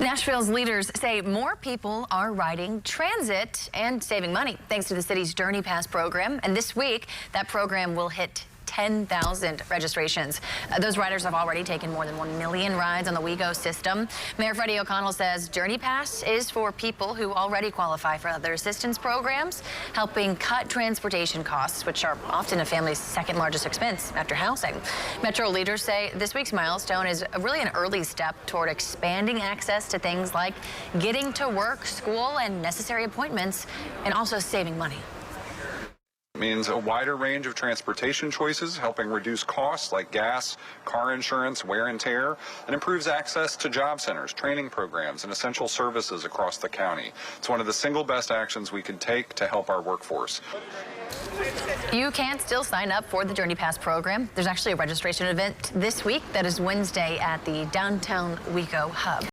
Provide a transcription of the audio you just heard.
Nashville's leaders say more people are riding transit and saving money thanks to the city's Journey Pass program. And this week, that program will hit 10,000 registrations. Those riders have already taken more than 1 million rides on the WeGo system. Mayor Freddie O'Connell says Journey Pass is for people who already qualify for other assistance programs, helping cut transportation costs, which are often a family's second largest expense after housing. Metro leaders say this week's milestone is really an early step toward expanding access to things like getting to work, school, and necessary appointments, and also saving money. Means a wider range of transportation choices, helping reduce costs like gas, car insurance, wear and tear, and improves access to job centers, training programs, and essential services across the county. It's one of the single best actions we can take to help our workforce. You can still sign up for the Journey Pass program. There's actually a registration event this week that is Wednesday at the downtown WeGo hub.